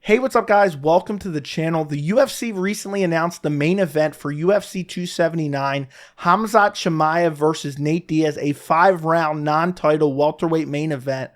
Hey, what's up guys? Welcome to the channel. The UFC recently announced the main event for UFC 279, Khamzat Chimaev versus Nate Diaz, a 5-round non-title welterweight main event.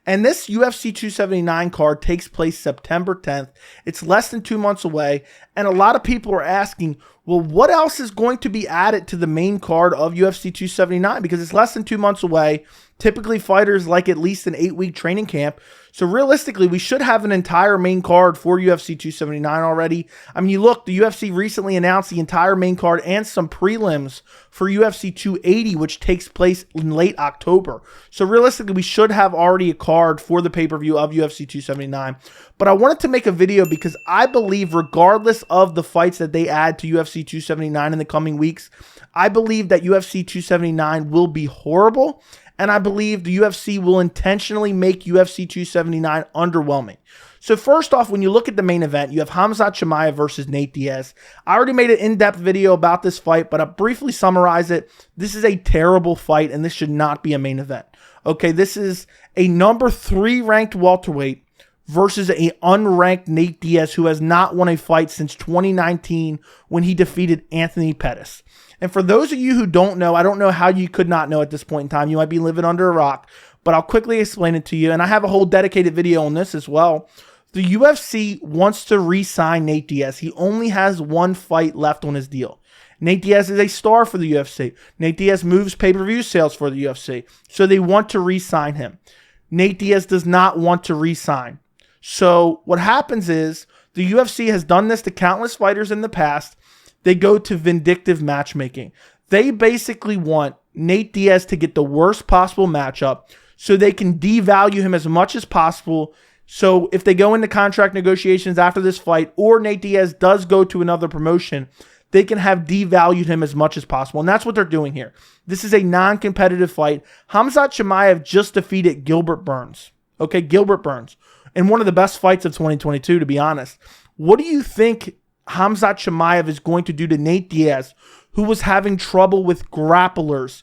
And this UFC 279 card takes place September 10th. It's less than 2 months away, and a lot of people are asking, well, what else is going to be added to the main card of UFC 279? Because it's less than 2 months away. Typically, fighters like at least an 8-week training camp. So realistically, we should have an entire main card for UFC 279 already. I mean, you look, the UFC recently announced the entire main card and some prelims for UFC 280, which takes place in late October. So realistically, we should have already a card for the pay-per-view of UFC 279. But I wanted to make a video because I believe regardless of the fights that they add to UFC 279 in the coming weeks, I believe that UFC 279 will be horrible. And I believe the UFC will intentionally make UFC 279 underwhelming. So first off, when you look at the main event, you have Khamzat Chimaev versus Nate Diaz. I already made an in-depth video about this fight, but I'll briefly summarize it. This is a terrible fight, and this should not be a main event. Okay, this is a number 3 ranked welterweight versus an unranked Nate Diaz who has not won a fight since 2019 when he defeated Anthony Pettis. And for those of you who don't know, I don't know how you could not know at this point in time. You might be living under a rock, but I'll quickly explain it to you. And I have a whole dedicated video on this as well. The UFC wants to re-sign Nate Diaz. He only has 1 fight left on his deal. Nate Diaz is a star for the UFC. Nate Diaz moves pay-per-view sales for the UFC. So they want to re-sign him. Nate Diaz does not want to re-sign. So what happens is the UFC has done this to countless fighters in the past. They go to vindictive matchmaking. They basically want Nate Diaz to get the worst possible matchup so they can devalue him as much as possible. So if they go into contract negotiations after this fight or Nate Diaz does go to another promotion, they can have devalued him as much as possible. And that's what they're doing here. This is a non-competitive fight. Khamzat Chimaev just defeated Gilbert Burns. Okay, Gilbert Burns. In one of the best fights of 2022, to be honest. What do you think Khamzat Chimaev is going to do to Nate Diaz, who was having trouble with grapplers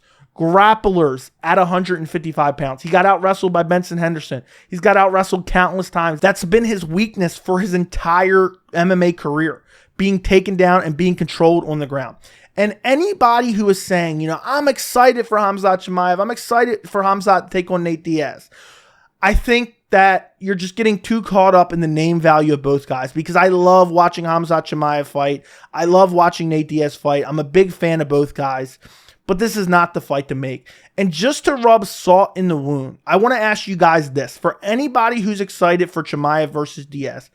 at 155 pounds. He got out-wrestled by Benson Henderson. He's got out-wrestled countless times. That's been his weakness for his entire MMA career, being taken down and being controlled on the ground. And anybody who is saying, you know, I'm excited for Khamzat Chimaev, I'm excited for Khamzat to take on Nate Diaz, I think that you're just getting too caught up in the name value of both guys, because I love watching Khamzat Chimaev fight. I love watching Nate Diaz fight. I'm a big fan of both guys, but this is not the fight to make. And just to rub salt in the wound, I want to ask you guys this. For anybody who's excited for Chimaev versus Diaz,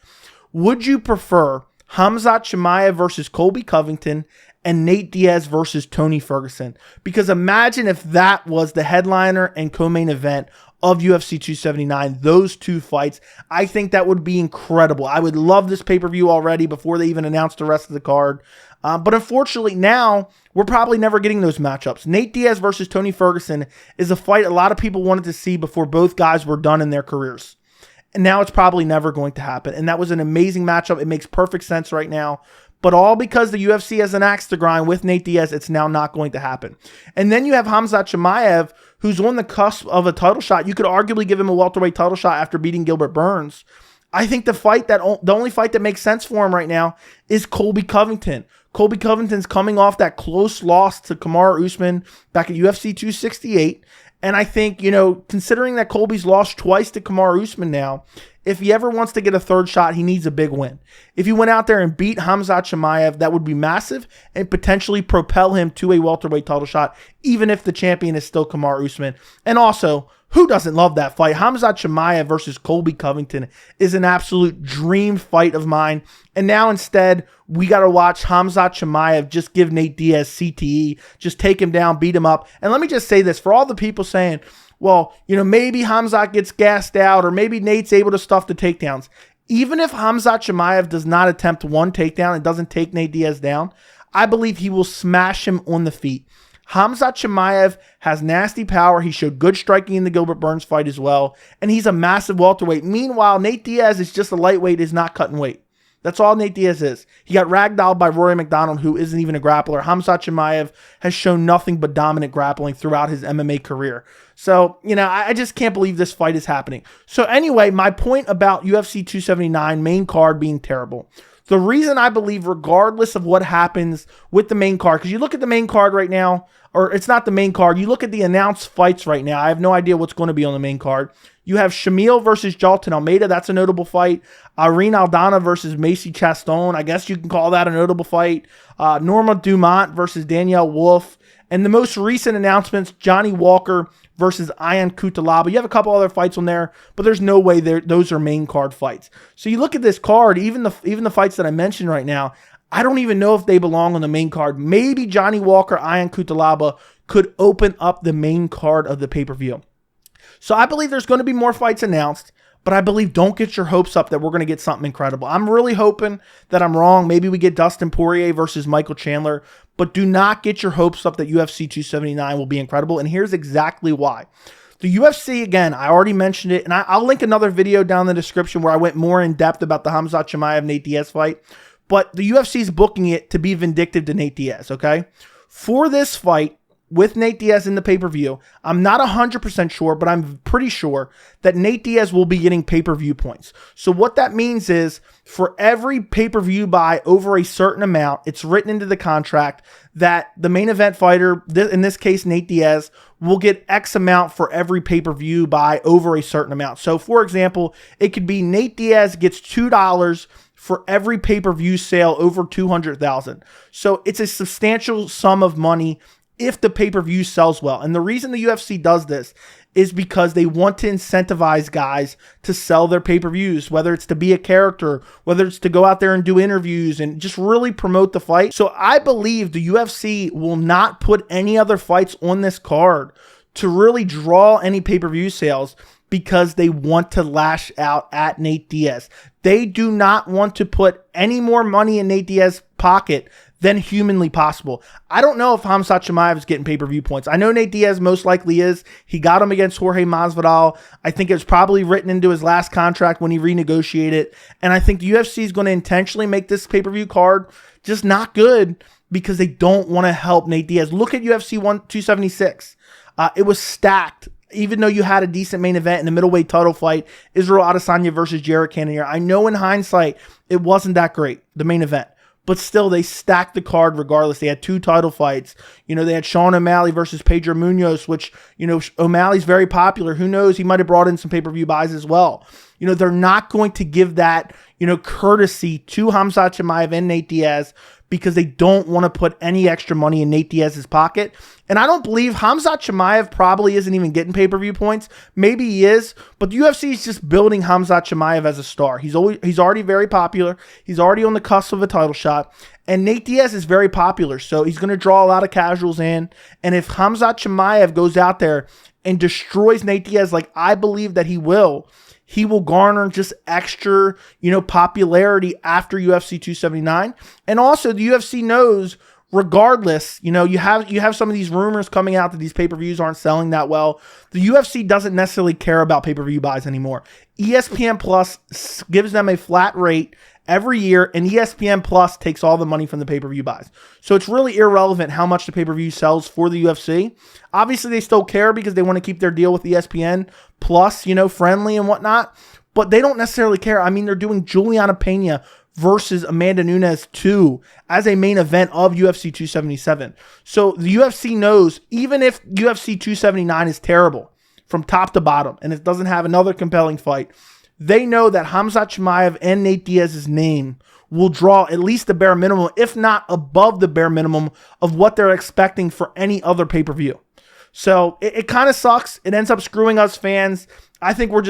would you prefer Khamzat Chimaev versus Colby Covington and Nate Diaz versus Tony Ferguson? Because imagine if that was the headliner and co-main event of UFC 279, those 2 fights. I think that would be incredible. I would love this pay-per-view already before they even announced the rest of the card. But unfortunately now, we're probably never getting those matchups. Nate Diaz versus Tony Ferguson is a fight a lot of people wanted to see before both guys were done in their careers. And now it's probably never going to happen. And that was an amazing matchup. It makes perfect sense right now. But all because the UFC has an axe to grind with Nate Diaz, it's now not going to happen. And then you have Khamzat Chimaev, who's on the cusp of a title shot. You could arguably give him a welterweight title shot after beating Gilbert Burns. I think the only fight that makes sense for him right now is Colby Covington. Colby Covington's coming off that close loss to Kamaru Usman back at UFC 268. And I think, you know, considering that Colby's lost twice to Kamaru Usman now, if he ever wants to get a 3rd shot, he needs a big win. If he went out there and beat Khamzat Chimaev, that would be massive and potentially propel him to a welterweight title shot, even if the champion is still Kamaru Usman. And also, who doesn't love that fight? Khamzat Chimaev versus Colby Covington is an absolute dream fight of mine. And now instead, we got to watch Khamzat Chimaev just give Nate Diaz CTE, just take him down, beat him up. And let me just say this, for all the people saying, well, you know, maybe Khamzat gets gassed out or maybe Nate's able to stuff the takedowns. Even if Khamzat Chimaev does not attempt 1 takedown and doesn't take Nate Diaz down, I believe he will smash him on the feet. Khamzat Chimaev has nasty power. He showed good striking in the Gilbert Burns fight as well. And he's a massive welterweight. Meanwhile, Nate Diaz is just a lightweight, is not cutting weight. That's all Nate Diaz is. He got ragdolled by Rory McDonald, who isn't even a grappler. Khamzat Chimaev has shown nothing but dominant grappling throughout his MMA career. So, I just can't believe this fight is happening. So anyway, my point about UFC 279 main card being terrible. The reason I believe, regardless of what happens with the main card, because you look at the main card right now, or it's not the main card, you look at the announced fights right now. I have no idea what's going to be on the main card. You have Shamil versus Jalton Almeida. That's a notable fight. Irene Aldana versus Macy Chaston. I guess you can call that a notable fight. Norma Dumont versus Danielle Wolf. And the most recent announcements, Johnny Walker versus Ian Cutelaba. You have a couple other fights on there, but there's no way those are main card fights. So you look at this card, even the fights that I mentioned right now, I don't even know if they belong on the main card. Maybe Johnny Walker, Ian Cutelaba could open up the main card of the pay-per-view. So I believe there's going to be more fights announced, but I believe don't get your hopes up that we're going to get something incredible. I'm really hoping that I'm wrong. Maybe we get Dustin Poirier versus Michael Chandler, but do not get your hopes up that UFC 279 will be incredible. And here's exactly why. The UFC, again, I already mentioned it, and I'll link another video down in the description where I went more in depth about the Khamzat Chimaev Nate Diaz fight. But the UFC is booking it to be vindictive to Nate Diaz, okay? For this fight, with Nate Diaz in the pay-per-view, I'm not 100% sure, but I'm pretty sure that Nate Diaz will be getting pay-per-view points. So what that means is for every pay-per-view buy over a certain amount, it's written into the contract that the main event fighter, in this case Nate Diaz, will get X amount for every pay-per-view buy over a certain amount. So for example, it could be Nate Diaz gets $2 for every pay-per-view sale over $200,000. So it's a substantial sum of money if the pay-per-view sells well. And the reason the UFC does this is because they want to incentivize guys to sell their pay-per-views, whether it's to be a character, whether it's to go out there and do interviews and just really promote the fight. So I believe the UFC will not put any other fights on this card to really draw any pay-per-view sales because they want to lash out at Nate Diaz. They do not want to put any more money in Nate Diaz's pocket than humanly possible. I don't know if Khamzat Chimaev is getting pay-per-view points. I know Nate Diaz most likely is. He got him against Jorge Masvidal. I think it was probably written into his last contract when he renegotiated. And I think the UFC is going to intentionally make this pay-per-view card just not good because they don't want to help Nate Diaz. Look at UFC 276. It was stacked. Even though you had a decent main event in the middleweight title fight, Israel Adesanya versus Jared Cannonier. I know in hindsight, it wasn't that great, the main event. But still, they stacked the card regardless. They had 2 title fights. They had Sean O'Malley versus Pedro Munoz, which, O'Malley's very popular. Who knows? He might have brought in some pay-per-view buys as well. They're not going to give that, courtesy to Khamzat Chimaev and Nate Diaz because they don't want to put any extra money in Nate Diaz's pocket. And I don't believe Khamzat Chimaev probably isn't even getting pay-per-view points. Maybe he is, but the UFC is just building Khamzat Chimaev as a star. He's already very popular. He's already on the cusp of a title shot. And Nate Diaz is very popular, so he's going to draw a lot of casuals in. And if Khamzat Chimaev goes out there and destroys Nate Diaz like I believe that he will garner just extra, popularity after UFC 279. And also the UFC knows, regardless, you have some of these rumors coming out that these pay-per-views aren't selling that well. The UFC doesn't necessarily care about pay-per-view buys anymore. ESPN Plus gives them a flat rate every year, and ESPN Plus takes all the money from the pay-per-view buys. So it's really irrelevant how much the pay-per-view sells for the UFC. Obviously, they still care because they want to keep their deal with ESPN Plus, friendly and whatnot, but they don't necessarily care. I mean, they're doing Juliana Pena versus Amanda Nunes 2 as a main event of UFC 277. So the UFC knows, even if UFC 279 is terrible from top to bottom and it doesn't have another compelling fight, they know that Khamzat Chimaev and Nate Diaz's name will draw at least the bare minimum, if not above the bare minimum of what they're expecting for any other pay-per-view. So it kind of sucks. It ends up screwing us fans. I think we're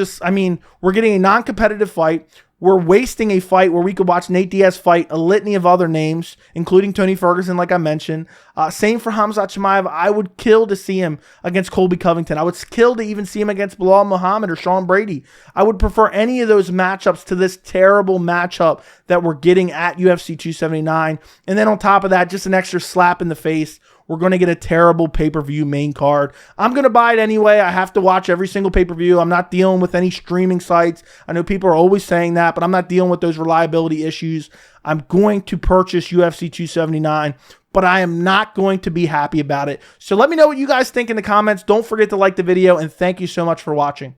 getting a non-competitive fight. We're wasting a fight where we could watch Nate Diaz fight a litany of other names, including Tony Ferguson, like I mentioned. Same for Khamzat Chimaev. I would kill to see him against Colby Covington. I would kill to even see him against Bilal Muhammad or Sean Brady. I would prefer any of those matchups to this terrible matchup that we're getting at UFC 279. And then on top of that, just an extra slap in the face we're going to get a terrible pay-per-view main card. I'm going to buy it anyway. I have to watch every single pay-per-view. I'm not dealing with any streaming sites. I know people are always saying that, but I'm not dealing with those reliability issues. I'm going to purchase UFC 279, but I am not going to be happy about it. So let me know what you guys think in the comments. Don't forget to like the video, and thank you so much for watching.